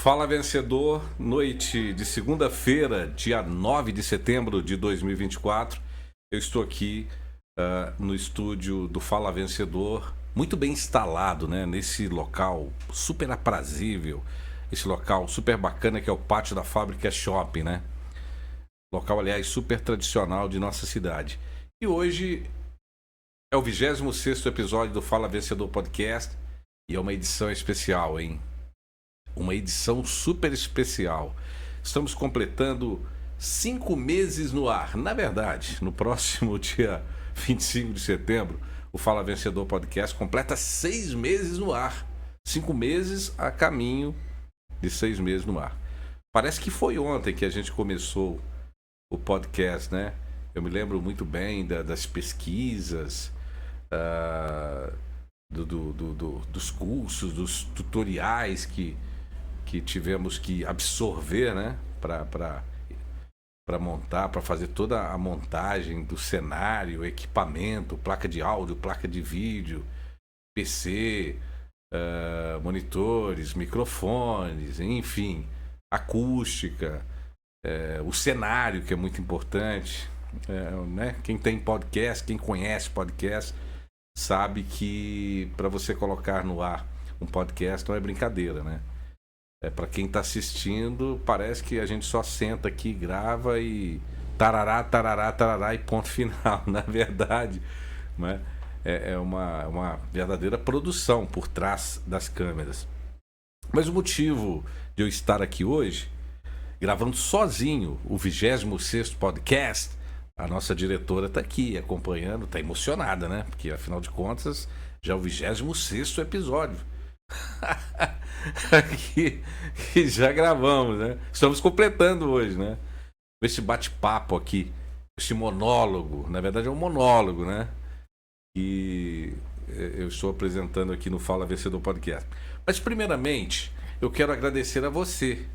Fala vencedor, noite de segunda-feira, dia 9 de setembro de 2024. Eu estou aqui no estúdio do Fala Vencedor, muito bem instalado, né? Nesse local super aprazível, esse local super bacana que é o pátio da Fábrica Shopping, né? Local, aliás, super tradicional de nossa cidade. E hoje é o 26º episódio do Fala Vencedor Podcast e é uma edição especial, hein? Uma edição super especial. Estamos completando 5 meses no ar. Na verdade, no próximo dia 25 de setembro, o Fala Vencedor Podcast completa 6 meses no ar. 5 meses a caminho de 6 meses no ar. Parece que foi ontem que a gente começou o podcast, né? Eu me lembro muito bem das pesquisas, dos cursos, dos tutoriais que tivemos que absorver, né, para montar, para fazer toda a montagem do cenário, equipamento, placa de áudio, placa de vídeo, PC, monitores, microfones, enfim, acústica, o cenário, que é muito importante, né? Quem tem podcast, quem conhece podcast, sabe que para você colocar no ar um podcast não é brincadeira, né? Para quem está assistindo, parece que a gente só senta aqui, grava e tarará, tarará, tarará e ponto final. Na verdade, né? É uma verdadeira produção por trás das câmeras. Mas o motivo de eu estar aqui hoje, gravando sozinho o 26º podcast, a nossa diretora está aqui acompanhando, está emocionada, né? Porque afinal de contas, já é o 26º episódio. que já gravamos, né? Estamos completando hoje, né? Esse bate-papo aqui, esse monólogo, na verdade é um monólogo, né? Que eu estou apresentando aqui no Fala Vencedor Podcast. Mas primeiramente, eu quero agradecer a você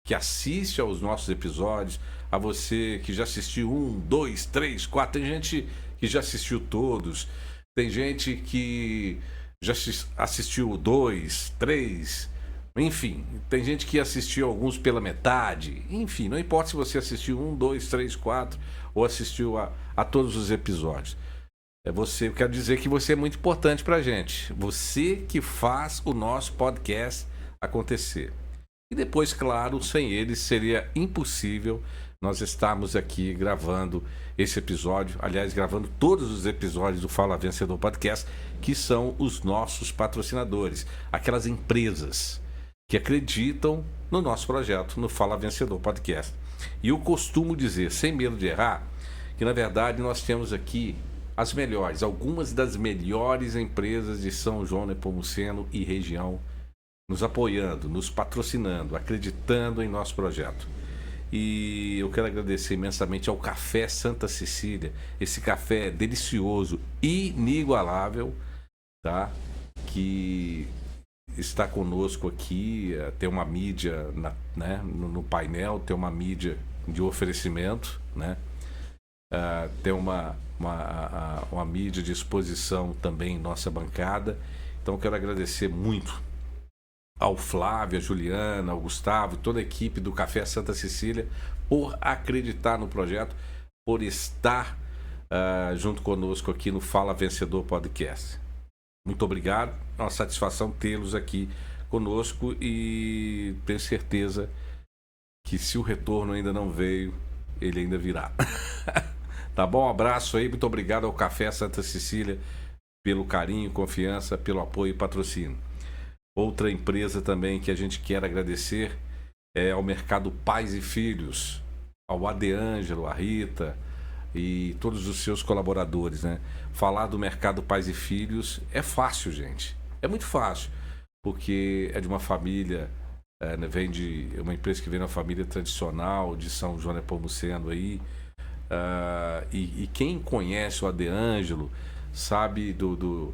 que assiste aos nossos episódios, a você que já assistiu 1, 2, 3, 4, tem gente que já assistiu todos, tem gente que já assistiu 2, 3, enfim, tem gente que assistiu alguns pela metade, enfim, não importa se você assistiu 1, 2, 3, 4 ou assistiu a todos os episódios. Eu quero dizer que você é muito importante pra gente, você que faz o nosso podcast acontecer. E depois, claro, sem eles seria impossível nós estarmos aqui gravando esse episódio, aliás, gravando todos os episódios do Fala Vencedor Podcast, que são os nossos patrocinadores, aquelas empresas que acreditam no nosso projeto, no Fala Vencedor Podcast. E eu costumo dizer, sem medo de errar, que na verdade nós temos aqui as melhores, algumas das melhores empresas de São João Nepomuceno e região, nos apoiando, nos patrocinando, acreditando em nosso projeto. E eu quero agradecer imensamente ao Café Santa Cecília, esse café delicioso, inigualável, tá? Que está conosco aqui, tem uma mídia né, no painel, tem uma mídia de oferecimento, né? Tem uma mídia de exposição também em nossa bancada. Então eu quero agradecer muito ao Flávio, a Juliana, ao Gustavo, toda a equipe do Café Santa Cecília por acreditar no projeto, por estar junto conosco aqui no Fala Vencedor Podcast. Muito obrigado, é uma satisfação tê-los aqui conosco e tenho certeza que se o retorno ainda não veio, ele ainda virá. Tá bom? Um abraço aí, muito obrigado ao Café Santa Cecília pelo carinho, confiança, pelo apoio e patrocínio. Outra empresa também que a gente quer agradecer é ao Mercado Pais e Filhos, ao Adeângelo, a Rita e todos os seus colaboradores, né? Falar do Mercado Pais e Filhos é fácil, gente. É muito fácil, porque é de uma família, vem de uma empresa que vem da família tradicional de São João Nepomuceno aí. E quem conhece o Adeângelo sabe do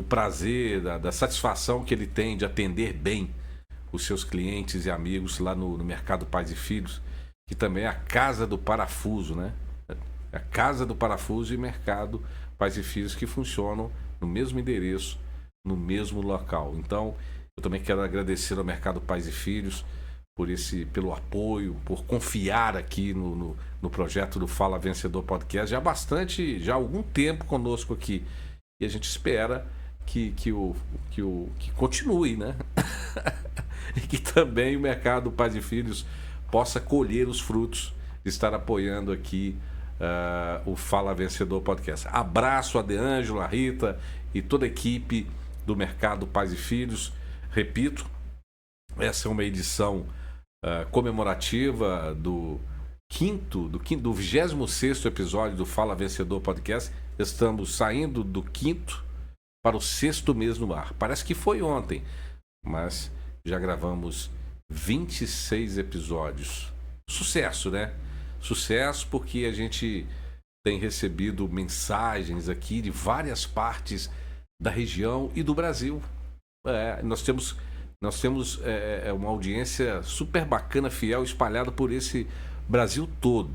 prazer, da satisfação que ele tem de atender bem os seus clientes e amigos lá no Mercado Pais e Filhos, que também é a Casa do Parafuso, né? A Casa do Parafuso e Mercado Pais e Filhos que funcionam no mesmo endereço, no mesmo local. Então, Eu também quero agradecer ao Mercado Pais e Filhos pelo apoio, por confiar aqui no projeto do Fala Vencedor Podcast. Já há algum tempo conosco aqui. E a gente espera que continue, né? E que também o Mercado Pais e Filhos possa colher os frutos de estar apoiando aqui o Fala Vencedor Podcast. Abraço a Deângelo, a Rita e toda a equipe do Mercado Pais e Filhos. Repito, essa é uma edição comemorativa do 26º episódio do Fala Vencedor Podcast. Estamos saindo do 5º para o 6º mês no ar. Parece que foi ontem, mas já gravamos 26 episódios. Sucesso, né? Sucesso porque a gente tem recebido mensagens aqui de várias partes da região e do Brasil. Nós temos uma audiência super bacana, fiel, espalhada por esse Brasil todo,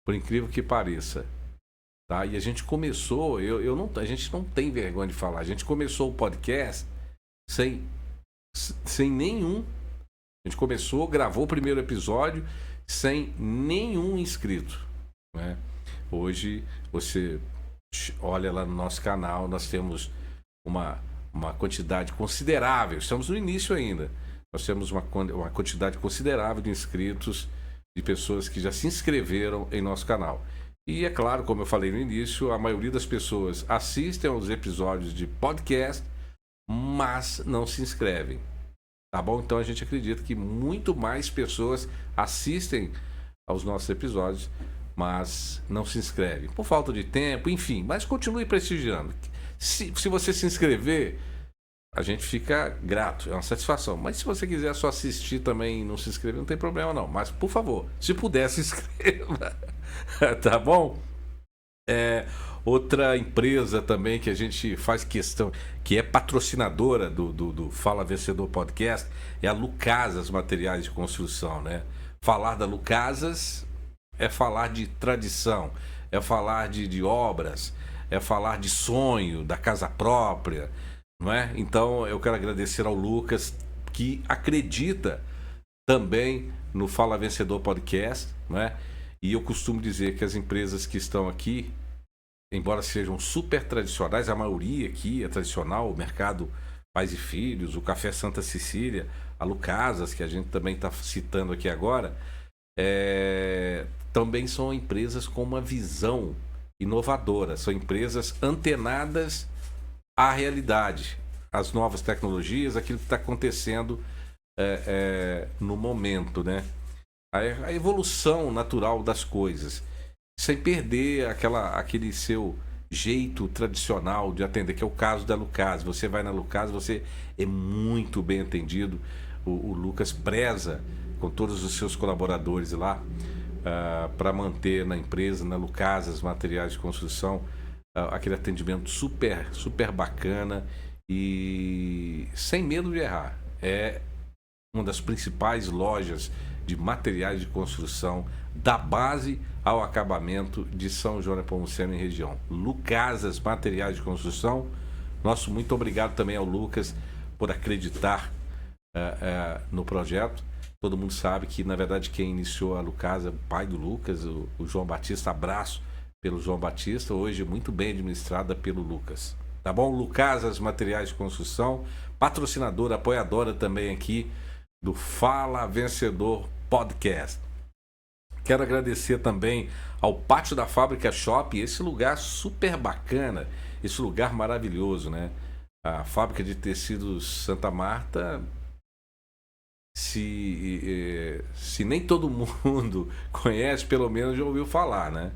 por incrível que pareça. Tá? E a gente começou, a gente não tem vergonha de falar, a gente começou o podcast sem nenhum. A gente começou, gravou o primeiro episódio sem nenhum inscrito, né? Hoje, você olha lá no nosso canal, nós temos uma quantidade considerável. Estamos no início ainda. Nós temos uma quantidade considerável de inscritos, de pessoas que já se inscreveram em nosso canal. E é claro, como eu falei no início, a maioria das pessoas assistem aos episódios de podcast, mas não se inscrevem. Tá bom? Então a gente acredita que muito mais pessoas assistem aos nossos episódios, mas não se inscrevem. Por falta de tempo, enfim. Mas continue prestigiando. Se você se inscrever, a gente fica grato, é uma satisfação. Mas se você quiser só assistir também e não se inscrever, não tem problema não. Mas, por favor, se puder, se inscreva. Tá bom? Outra empresa também que a gente faz questão, que é patrocinadora do Fala Vencedor Podcast, é a Lucasas Materiais de Construção, né? Falar da Lucasas é falar de tradição, é falar de obras, é falar de sonho, da casa própria, não é? Então eu quero agradecer ao Lucas, que acredita também no Fala Vencedor Podcast, não é? E eu costumo dizer que as empresas que estão aqui, embora sejam super tradicionais, a maioria aqui é tradicional, o Mercado Pais e Filhos, o Café Santa Cecília, a Lucasas, que a gente também está citando aqui agora, também são empresas com uma visão inovadora, são empresas antenadas à realidade, às novas tecnologias, aquilo que está acontecendo no momento, né? A evolução natural das coisas, sem perder aquele seu jeito tradicional de atender, que é o caso da Lucas. Você vai na Lucas, você é muito bem atendido. O Lucas preza com todos os seus colaboradores lá para manter na empresa, na Lucasas Materiais de Construção, aquele atendimento super, super bacana e sem medo de errar. É uma das principais lojas de materiais de construção da base ao acabamento de São João Nepomuceno e região. Lucasas Materiais de Construção. Nosso muito obrigado também ao Lucas por acreditar no projeto. Todo mundo sabe que, na verdade, quem iniciou a Lucasa é o pai do Lucas, o João Batista. Abraço pelo João Batista, hoje muito bem administrada pelo Lucas. Tá bom? Lucasas Materiais de Construção, patrocinadora, apoiadora também aqui do Fala Vencedor Podcast. Quero agradecer também ao Pátio da Fábrica Shopping, esse lugar super bacana, esse lugar maravilhoso, né? A fábrica de tecidos Santa Marta, se nem todo mundo conhece, pelo menos já ouviu falar, né?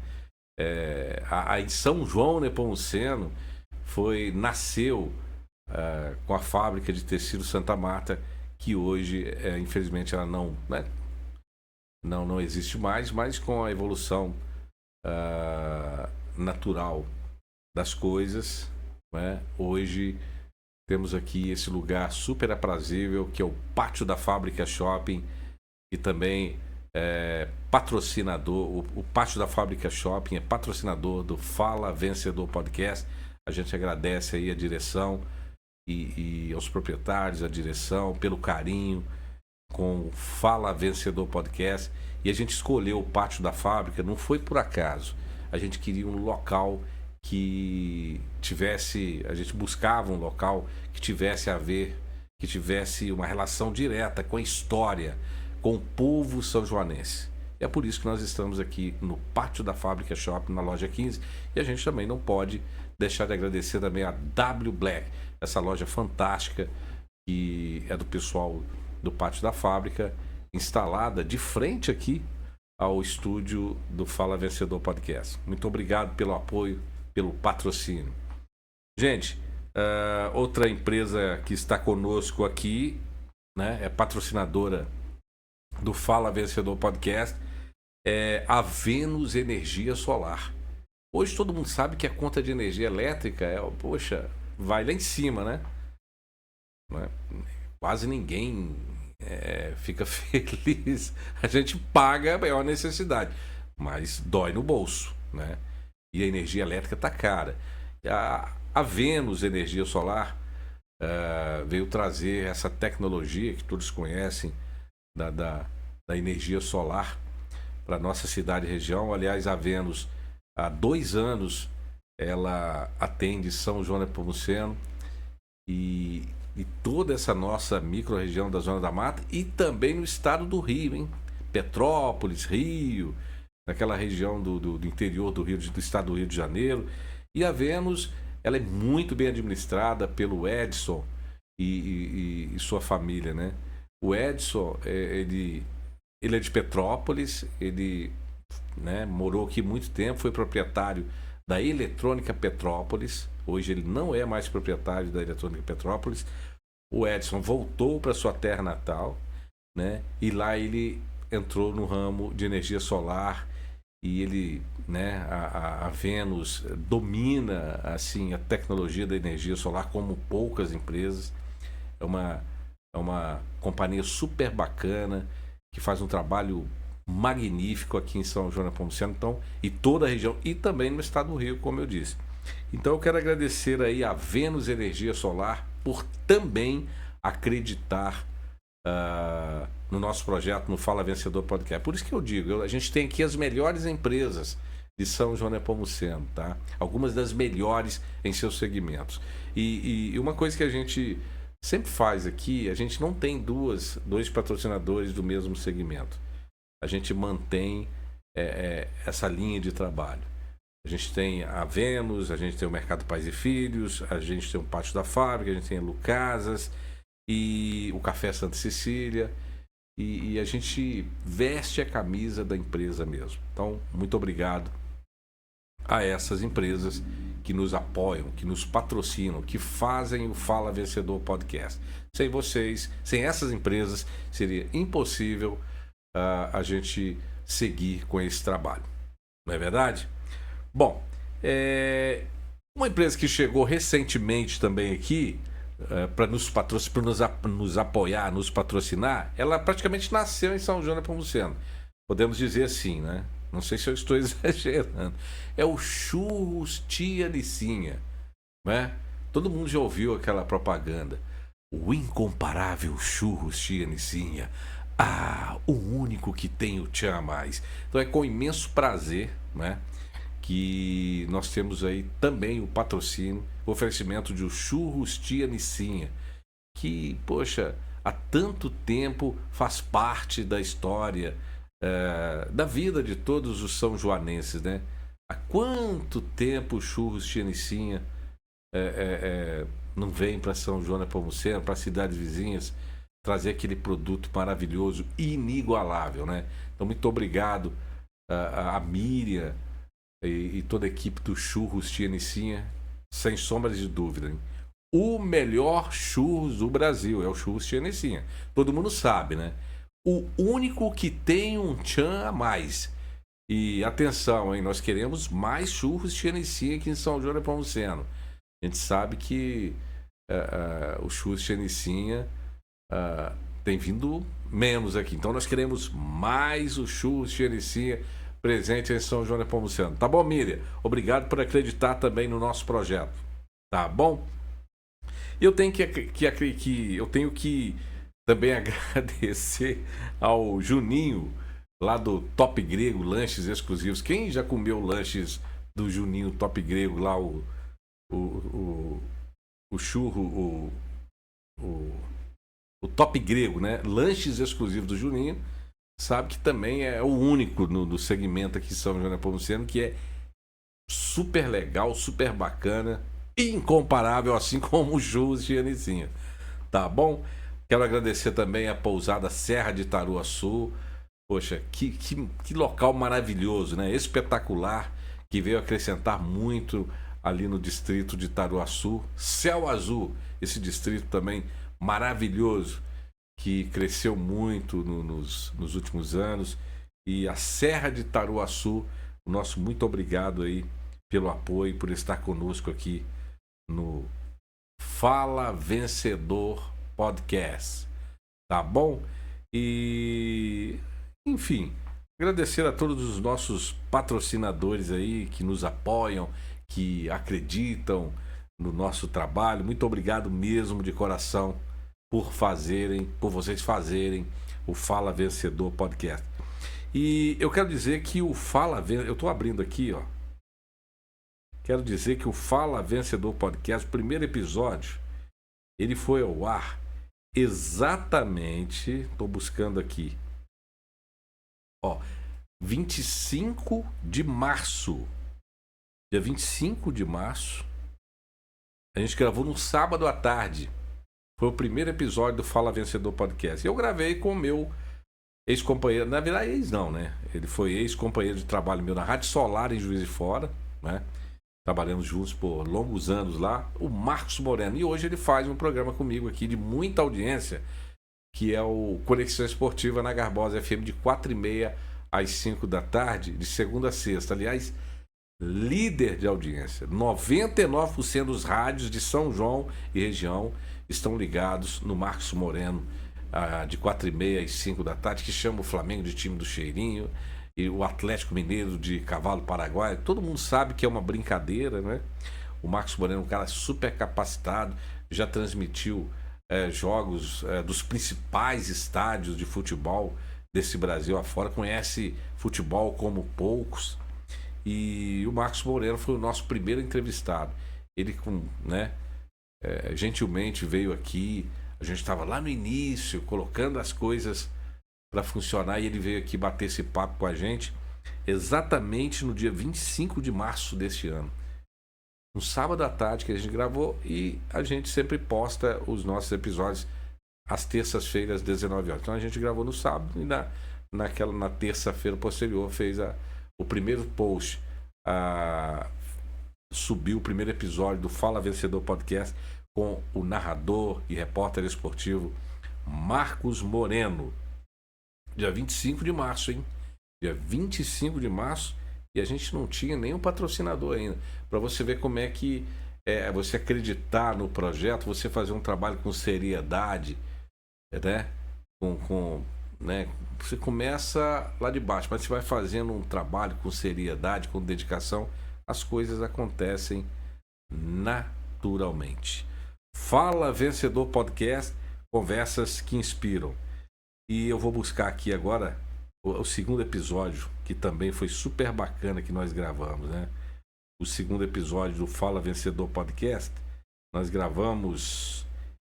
Em São João Nepomuceno nasceu com a fábrica de tecidos Santa Marta, que hoje, infelizmente, ela não existe mais, mas com a evolução natural das coisas, né? Hoje temos aqui esse lugar super aprazível, que é o Pátio da Fábrica Shopping, e também patrocinador. O Pátio da Fábrica Shopping é patrocinador do Fala Vencedor Podcast. A gente agradece aí a direção e aos proprietários, à direção, pelo carinho com o Fala Vencedor Podcast. E a gente escolheu o pátio da fábrica, não foi por acaso. A gente queria um local que tivesse, a gente buscava um local que tivesse a ver, que tivesse uma relação direta com a história, com o povo são-joanense. É por isso que nós estamos aqui no pátio da Fábrica Shopping, na loja 15, e a gente também não pode deixar de agradecer também a W Black, essa loja fantástica que é do pessoal do pátio da fábrica, instalada de frente aqui ao estúdio do Fala Vencedor Podcast. Muito obrigado pelo apoio, pelo patrocínio. Gente, outra empresa que está conosco aqui, né, é patrocinadora do Fala Vencedor Podcast, é a Venus Energia Solar. Hoje todo mundo sabe que a conta de energia elétrica poxa, vai lá em cima, né? Quase ninguém fica feliz. A gente paga a maior necessidade, mas dói no bolso, né? E a energia elétrica tá cara. A Venus Energia Solar veio trazer essa tecnologia que todos conhecem da energia solar para nossa cidade e região. Aliás, a Venus, há 2 anos, ela atende São João Nepomuceno e toda essa nossa micro-região da Zona da Mata e também no estado do Rio, hein? Petrópolis, Rio, naquela região do interior do Rio, do estado do Rio de Janeiro. E a Venus, ela é muito bem administrada pelo Edson e sua família, né? O Edson, ele é de Petrópolis, ele, né, morou aqui muito tempo, foi proprietário da Eletrônica Petrópolis. Hoje ele não é mais proprietário da Eletrônica Petrópolis. O Edson voltou para sua terra natal, né? E lá ele entrou no ramo de energia solar e ele, né, a Venus domina assim a tecnologia da energia solar como poucas empresas. É uma companhia super bacana que faz um trabalho magnífico aqui em São João Nepomuceno, então, e toda a região, e também no estado do Rio, como eu disse. Então eu quero agradecer aí a Venus Energia Solar por também acreditar no nosso projeto, no Fala Vencedor Podcast. Por isso que eu digo, a gente tem aqui as melhores empresas de São João Nepomuceno, tá? Algumas das melhores em seus segmentos. E uma coisa que a gente sempre faz aqui, a gente não tem dois patrocinadores do mesmo segmento. A gente mantém essa linha de trabalho. A gente tem a Venus, a gente tem o Mercado Pais e Filhos, a gente tem o Pátio da Fábrica, a gente tem a Lucasas e o Café Santa Cecília. E a gente veste a camisa da empresa mesmo. Então, muito obrigado a essas empresas que nos apoiam, que nos patrocinam, que fazem o Fala Vencedor Podcast. Sem vocês, sem essas empresas, seria impossível a gente seguir com esse trabalho. Não é verdade? Bom, uma empresa que chegou recentemente também aqui para nos apoiar, nos patrocinar, ela praticamente nasceu em São João Nepomuceno. Podemos dizer assim, né? Não sei se eu estou exagerando. É o Churros Tia Licinha, né? Todo mundo já ouviu aquela propaganda. O incomparável Churros Tia Licinha. O único que tem o tchan a mais. Então é com imenso prazer, né, que nós temos aí também o patrocínio, o oferecimento de o Churros Tia Licinha, que, poxa, há tanto tempo faz parte da história, da vida de todos os são joanenses, né? Há quanto tempo o Churros Tia Licinha não vem para São João Nepomuceno, para cidades vizinhas, trazer aquele produto maravilhoso e inigualável, né? Então, muito obrigado a Miriam e toda a equipe do Churros Tia Licinha, sem sombra de dúvida, hein? O melhor churros do Brasil é o Churros Tia Licinha. Todo mundo sabe, né? O único que tem um tchan a mais. E atenção, hein? Nós queremos mais Churros Tia Licinha aqui em São João Nepomuceno. A gente sabe que o Churros Tia Licinha tem vindo menos aqui. Então nós queremos mais o Churros Tia Licinha presente em São João Nepomuceno. Tá bom, Miriam? Obrigado por acreditar também no nosso projeto. Tá bom? Eu tenho eu tenho que também agradecer ao Juninho, lá do Top Grego, lanches exclusivos. Quem já comeu lanches do Juninho Top Grego, lá o, o, o churro, o, o Top Grego, né? Lanches exclusivos do Juninho, sabe que também é o único no segmento aqui em São João Nepomuceno, que é super legal, super bacana, incomparável, assim como o churros de Anicinha. Tá bom? Quero agradecer também a pousada Serra de Itaruaçu. Poxa, que local maravilhoso, né? Espetacular, que veio acrescentar muito ali no distrito de Itaruaçu. Céu Azul, esse distrito também maravilhoso, que cresceu muito nos últimos anos. E a Serra de Itaruaçu, o nosso muito obrigado aí pelo apoio, por estar conosco aqui no Fala Vencedor Podcast. Tá bom? E, enfim, agradecer a todos os nossos patrocinadores aí que nos apoiam, que acreditam no nosso trabalho. Muito obrigado mesmo de coração por vocês fazerem o Fala Vencedor Podcast. E eu quero dizer que o Fala Vencedor, eu estou abrindo aqui, ó. Quero dizer que o Fala Vencedor Podcast, o primeiro episódio, ele foi ao ar exatamente, estou buscando aqui, ó, 25 de março. Dia 25 de março, a gente gravou no sábado à tarde. Foi o primeiro episódio do Fala Vencedor Podcast. Eu gravei com o meu ex-companheiro, na verdade ex não, né? Ele foi ex-companheiro de trabalho meu na Rádio Solar em Juiz de Fora, né? Trabalhamos juntos por longos anos lá, o Marcos Moreno. E hoje ele faz um programa comigo aqui de muita audiência, que é o Conexão Esportiva na Garbosa FM, de 4h30 às 5 da tarde, de segunda a sexta. Aliás, líder de audiência. 99% dos rádios de São João e região estão ligados no Marcos Moreno, de 4h30 às 5 da tarde, que chama o Flamengo de time do cheirinho, e o Atlético Mineiro de cavalo paraguaio. Todo mundo sabe que é uma brincadeira, né? O Marcos Moreno é um cara super capacitado, já transmitiu jogos dos principais estádios de futebol desse Brasil afora, conhece futebol como poucos. E o Marcos Moreno foi o nosso primeiro entrevistado. Ele, gentilmente veio aqui. A gente estava lá no início, colocando as coisas para funcionar, e ele veio aqui bater esse papo com a gente exatamente no dia 25 de março deste ano. No sábado à tarde que a gente gravou, e a gente sempre posta os nossos episódios às terças-feiras, às 19 horas. Então a gente gravou no sábado e na terça-feira posterior fez o primeiro post. Subiu o primeiro episódio do Fala Vencedor Podcast com o narrador e repórter esportivo Marcos Moreno. Dia 25 de março, hein? Dia 25 de março, e a gente não tinha nenhum patrocinador ainda. Para você ver como é que você acreditar no projeto, você fazer um trabalho com seriedade, né? Né? Você começa lá de baixo, mas você vai fazendo um trabalho com seriedade, com dedicação, as coisas acontecem naturalmente. Fala Vencedor Podcast, conversas que inspiram. E eu vou buscar aqui agora o segundo episódio, que também foi super bacana, que nós gravamos, né? O segundo episódio do Fala Vencedor Podcast, nós gravamos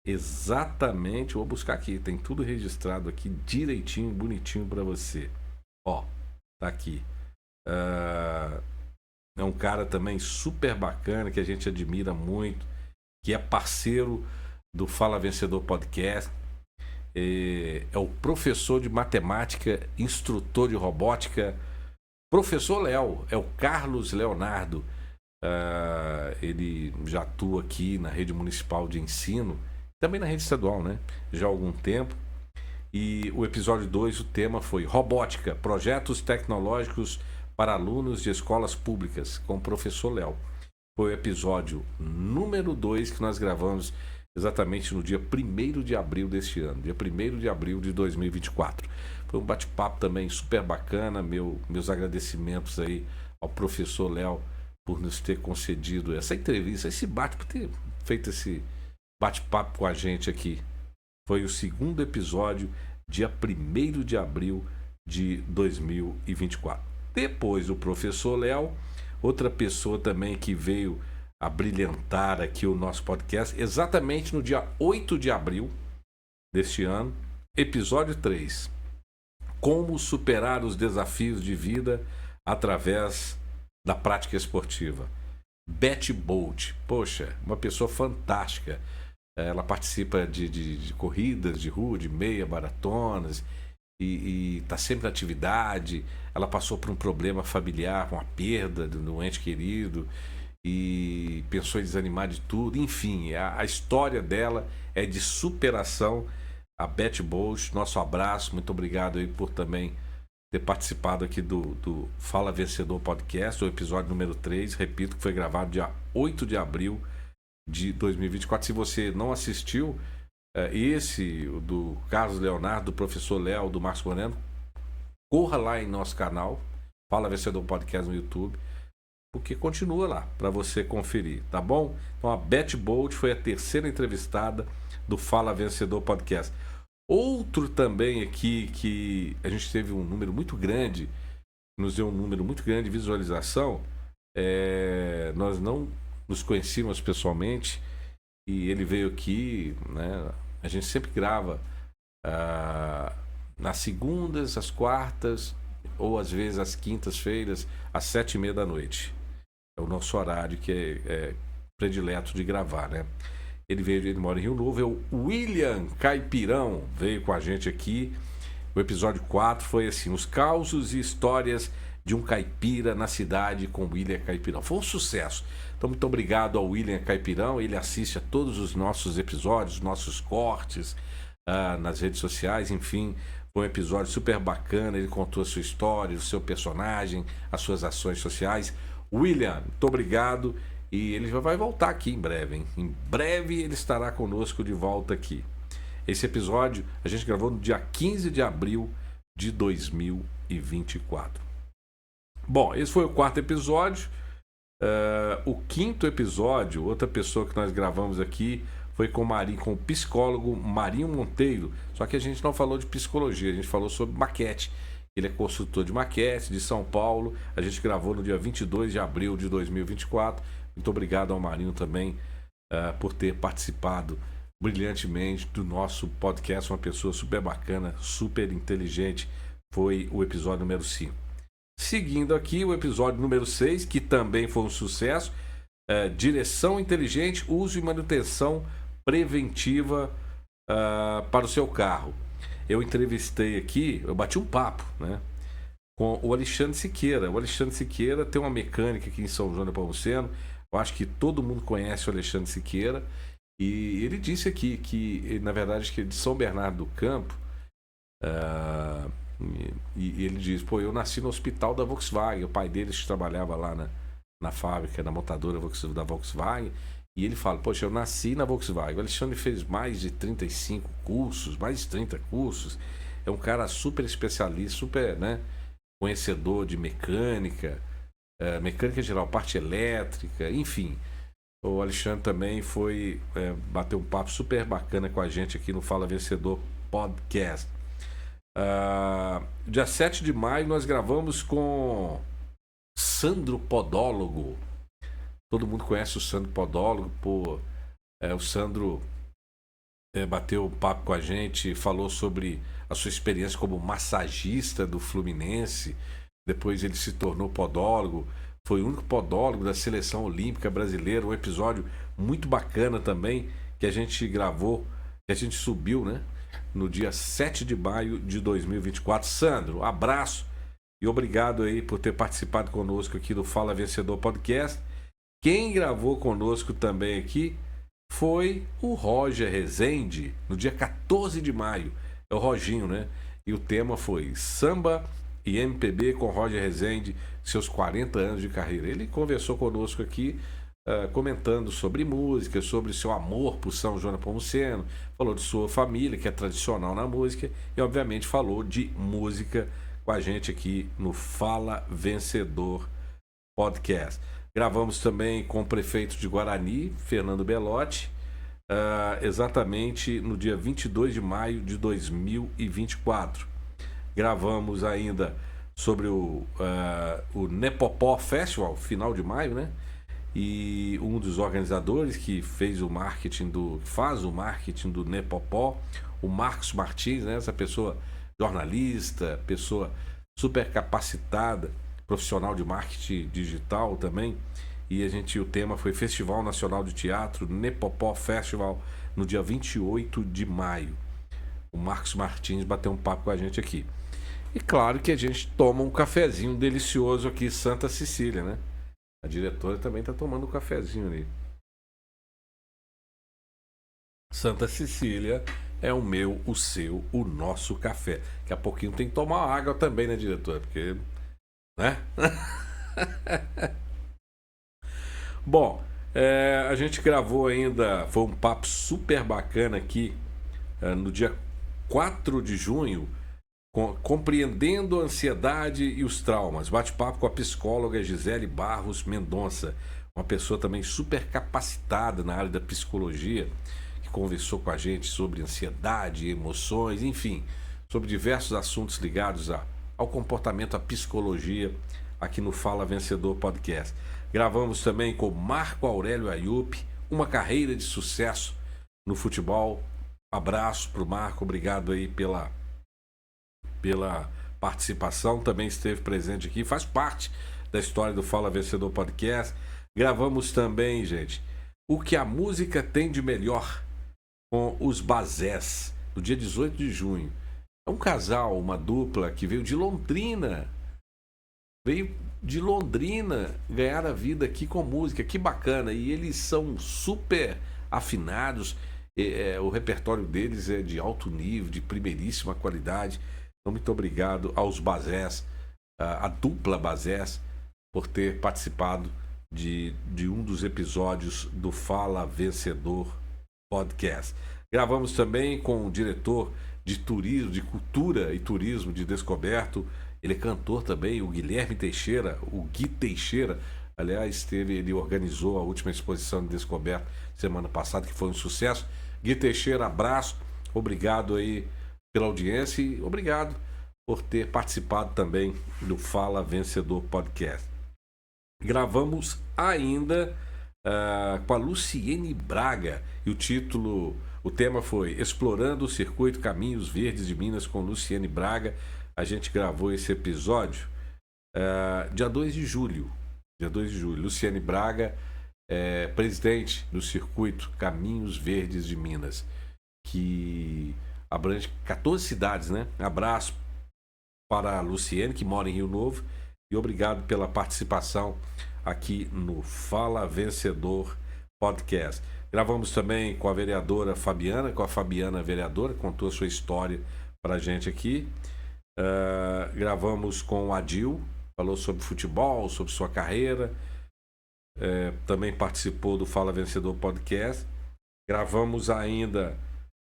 exatamente, vou buscar aqui, tem tudo registrado aqui direitinho, bonitinho para você. Ó, tá aqui. É um cara também super bacana, que a gente admira muito, que é parceiro do Fala Vencedor Podcast. É o professor de matemática, instrutor de robótica, professor Léo, é o Carlos Leonardo. Ele já atua aqui na rede municipal de ensino, também na rede estadual, né? Já há algum tempo. E o episódio 2, o tema foi Robótica, projetos tecnológicos para alunos de escolas públicas, com o professor Léo. Foi o episódio número 2 que nós gravamos exatamente no dia 1º de abril deste ano, dia 1º de abril de 2024. Foi um bate-papo também super bacana. Meus agradecimentos aí ao professor Léo por nos ter concedido essa entrevista, esse bate, por ter feito bate-papo com a gente aqui. Foi o segundo episódio, dia 1º de abril de 2024. Depois o professor Léo, outra pessoa também que veio a brilhantar aqui o nosso podcast, exatamente no dia 8 de abril deste ano, episódio 3. Como superar os desafios de vida através da prática esportiva. Betty Bolt, poxa, uma pessoa fantástica. Ela participa de corridas de rua, de meia, maratonas, e está sempre na atividade. Ela passou por um problema familiar, com a perda de um ente querido, e pensou em desanimar de tudo. Enfim, a história dela é de superação. A Betty Bolt, nosso abraço, muito obrigado aí por também ter participado aqui do Fala Vencedor Podcast, o episódio número 3, repito, que foi gravado dia 8 de abril de 2024. Se você não assistiu, esse do Carlos Leonardo, do professor Léo, do Marcos Moreno, corra lá em nosso canal, Fala Vencedor Podcast no YouTube, porque continua lá para você conferir, tá bom? Então a Betty Bolt foi a terceira entrevistada do Fala Vencedor Podcast. Outro também aqui que a gente teve um número muito grande, nos deu um número muito grande de visualização, nós não nos conhecíamos pessoalmente e ele veio aqui, né? A gente sempre grava nas segundas, às quartas ou às vezes às quintas-feiras, às 7h30 da noite. É o nosso horário que é predileto de gravar, né? Ele mora em Rio Novo, é o William Caipirão, veio com a gente aqui. O episódio 4 foi assim, os causos e histórias de um caipira na cidade com William Caipirão. Foi um sucesso. Então, muito obrigado ao William Caipirão. Ele assiste a todos os nossos episódios, nossos cortes nas redes sociais. Enfim, foi um episódio super bacana. Ele contou a sua história, o seu personagem, as suas ações sociais. William, muito obrigado. E ele já vai voltar aqui em breve, hein? Em breve ele estará conosco de volta aqui. Esse episódio a gente gravou no dia 15 de abril de 2024. Bom, esse foi o 4º episódio. O 5º episódio, outra pessoa que nós gravamos aqui, foi com o psicólogo Marinho Monteiro. Só que a gente não falou de psicologia, a gente falou sobre maquete. Ele é consultor de maquete de São Paulo. A gente gravou no dia 22 de abril de 2024. Muito obrigado ao Marinho também por ter participado brilhantemente do nosso podcast. Uma pessoa super bacana, super inteligente. Foi o episódio número 5. Seguindo aqui o episódio número 6, que também foi um sucesso. Direção inteligente, uso e manutenção preventiva para o seu carro. Eu entrevistei aqui, eu bati um papo, né, com o Alexandre Siqueira. O Alexandre Siqueira tem uma mecânica aqui em São João Nepomuceno. Eu acho que todo mundo conhece o Alexandre Siqueira. E ele disse aqui que, na verdade, que é de São Bernardo do Campo. E ele diz, eu nasci no hospital da Volkswagen. O pai dele trabalhava lá na fábrica, na montadora da Volkswagen. E ele fala, poxa, eu nasci na Volkswagen. O Alexandre fez mais de 35 cursos, mais de 30 cursos. É um cara super especialista, super, né, conhecedor de mecânica, mecânica geral, parte elétrica, enfim. O Alexandre também foi bater um papo super bacana com a gente aqui no Fala Vencedor Podcast. Dia 7 de maio nós gravamos com Sandro Podólogo. Todo mundo conhece o Sandro Podólogo. O Sandro bateu um papo com a gente, falou sobre a sua experiência como massagista do Fluminense. Depois ele se tornou podólogo. Foi o único podólogo da seleção olímpica brasileira. Um episódio muito bacana também que a gente gravou, que a gente subiu, né, no dia 7 de maio de 2024. Sandro, abraço e obrigado aí por ter participado conosco aqui do Fala Vencedor Podcast. Quem gravou conosco também aqui foi o Roger Rezende, no dia 14 de maio. É o Roginho, né? E o tema foi Samba e MPB com Roger Rezende, seus 40 anos de carreira. Ele conversou conosco aqui, comentando sobre música, sobre seu amor por São João Nepomuceno, falou de sua família, que é tradicional na música, e obviamente falou de música com a gente aqui no Fala Vencedor Podcast. Gravamos também com o prefeito de Guarani, Fernando Belotti, exatamente no dia 22 de maio de 2024. Gravamos ainda sobre o Nepopó Festival, final de maio, né? E um dos organizadores que faz o marketing do Nepopó, o Marcos Martins, né? Essa pessoa jornalista, pessoa super capacitada, profissional de marketing digital também. E o tema foi Festival Nacional de Teatro, Nepopó Festival, no dia 28 de maio. O Marcos Martins bateu um papo com a gente aqui. E claro que a gente toma um cafezinho delicioso aqui, Santa Cecília, né? A diretora também tá tomando um cafezinho ali. Santa Cecília é o meu, o seu, o nosso café. Daqui a pouquinho tem que tomar água também, né, diretora? Porque, né? Bom, a gente gravou ainda, foi um papo super bacana aqui, no dia 4 de junho, compreendendo a ansiedade e os traumas. Bate-papo com a psicóloga Gisele Barros Mendonça, uma pessoa também super capacitada na área da psicologia, que conversou com a gente sobre ansiedade, emoções, enfim, sobre diversos assuntos ligados ao comportamento, à psicologia, aqui no Fala Vencedor Podcast. Gravamos também com Marco Aurélio Ayup, uma carreira de sucesso no futebol. Abraço para o Marco, obrigado aí pela participação, também esteve presente aqui, faz parte da história do Fala Vencedor Podcast. Gravamos também, gente, o que a música tem de melhor com os Bazés, no dia 18 de junho. É um casal, uma dupla que veio de Londrina ganhar a vida aqui com música, que bacana, e eles são super afinados, o repertório deles é de alto nível, de primeiríssima qualidade. Então, muito obrigado aos Bazés, a dupla Bazés, por ter participado de um dos episódios do Fala Vencedor Podcast. Gravamos também com o diretor de turismo, de cultura e turismo de Descoberto. Ele é cantor também, o Guilherme Teixeira, o Gui Teixeira. Aliás, ele organizou a última exposição de Descoberto semana passada, que foi um sucesso. Gui Teixeira, abraço, obrigado aí pela audiência e obrigado por ter participado também do Fala Vencedor Podcast. Gravamos ainda com a Luciene Braga e o tema foi Explorando o Circuito Caminhos Verdes de Minas com Luciene Braga. A gente gravou esse episódio dia 2 de julho. Luciene Braga é presidente do Circuito Caminhos Verdes de Minas, que abrange 14 cidades, né? Abraço para a Luciene, que mora em Rio Novo, e obrigado pela participação aqui no Fala Vencedor Podcast. Gravamos também com a vereadora Fabiana, vereadora, contou a sua história para a gente aqui. Gravamos com o Adil, falou sobre futebol, sobre sua carreira. Também participou do Fala Vencedor Podcast. Gravamos ainda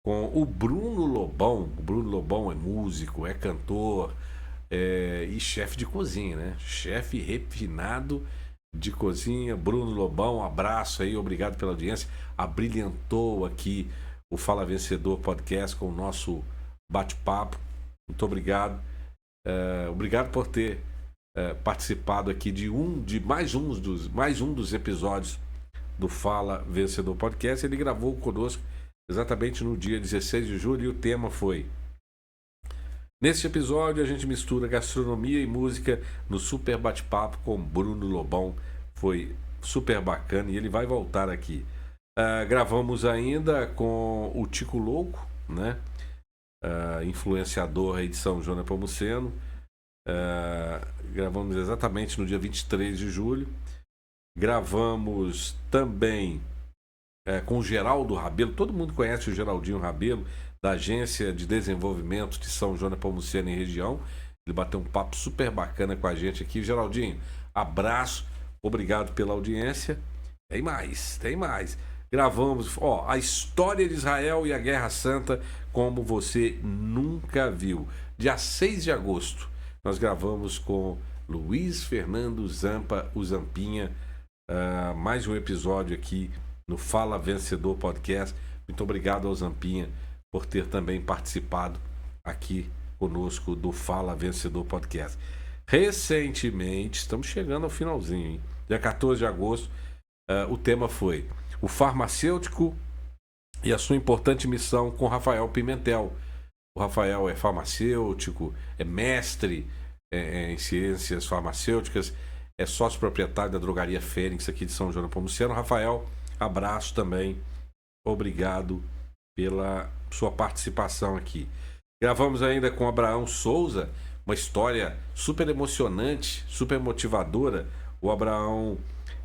com o Bruno Lobão. O Bruno Lobão é músico, é cantor e chefe de cozinha, né? Chefe refinado de cozinha. Bruno Lobão, um abraço aí, obrigado pela audiência. Abrilhantou aqui o Fala Vencedor Podcast com o nosso bate-papo. Muito obrigado. Obrigado por ter participado aqui de mais um dos episódios do Fala Vencedor Podcast. Ele gravou conosco exatamente no dia 16 de julho e o tema foi: neste episódio a gente mistura gastronomia e música no super bate-papo com Bruno Lobão. Foi super bacana e ele vai voltar aqui. Gravamos ainda com o Tico Louco, né? Influenciador aí de São João Nepomuceno. Gravamos exatamente no dia 23 de julho. Gravamos também com o Geraldo Rabelo. Todo mundo conhece o Geraldinho Rabelo, da Agência de Desenvolvimento de São João Nepomuceno e região. Ele bateu um papo super bacana com a gente aqui. Geraldinho, abraço, obrigado pela audiência. Tem mais. Gravamos a história de Israel e a Guerra Santa como você nunca viu. Dia 6 de agosto, nós gravamos com Luiz Fernando Zampa, o Zampinha, mais um episódio aqui no Fala Vencedor Podcast. Muito obrigado ao Zampinha por ter também participado aqui conosco do Fala Vencedor Podcast. Recentemente, estamos chegando ao finalzinho, hein? Dia 14 de agosto, o tema foi o farmacêutico e a sua importante missão com Rafael Pimentel. O Rafael é farmacêutico, é mestre em ciências farmacêuticas, é sócio proprietário da drogaria Fênix aqui de São João do Pomuceno. Rafael, abraço também. Obrigado pela sua participação aqui. Gravamos ainda com Abraão Souza, uma história super emocionante, super motivadora. O Abraão,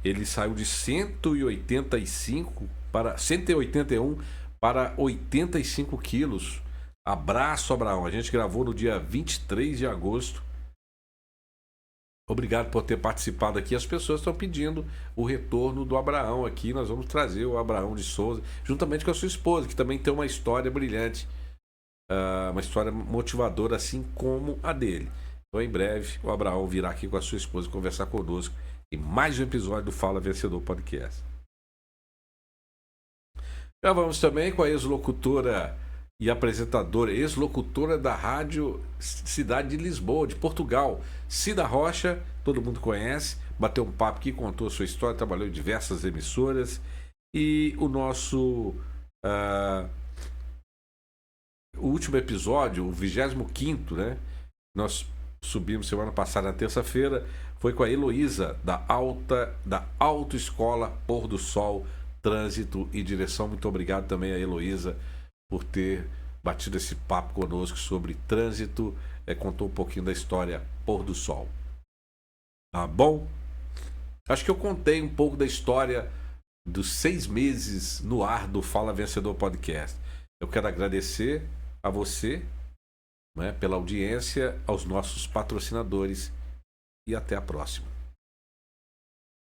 ele saiu de 185 para 181 para 85 quilos. Abraço, Abraão. A gente gravou no dia 23 de agosto. Obrigado por ter participado aqui. As pessoas estão pedindo o retorno do Abraão aqui. Nós vamos trazer o Abraão de Souza, juntamente com a sua esposa, que também tem uma história brilhante, uma história motivadora, assim como a dele. Então, em breve, o Abraão virá aqui com a sua esposa conversar conosco em mais um episódio do Fala Vencedor Podcast. Gravamos também com a ex-locutora e apresentadora, ex-locutora da rádio Cidade de Lisboa, de Portugal, Cida Rocha, todo mundo conhece, bateu um papo aqui, contou a sua história, trabalhou em diversas emissoras. E o nosso o último episódio, o 25º, né? Nós subimos semana passada, na terça-feira, foi com a Heloísa, da Autoescola Pôr do Sol, Trânsito e Direção. Muito obrigado também a Heloísa por ter batido esse papo conosco sobre trânsito, contou um pouquinho da história Pôr do Sol. Tá bom? Acho que eu contei um pouco da história dos 6 meses no ar do Fala Vencedor Podcast. Eu quero agradecer a você, né, pela audiência, aos nossos patrocinadores e até a próxima.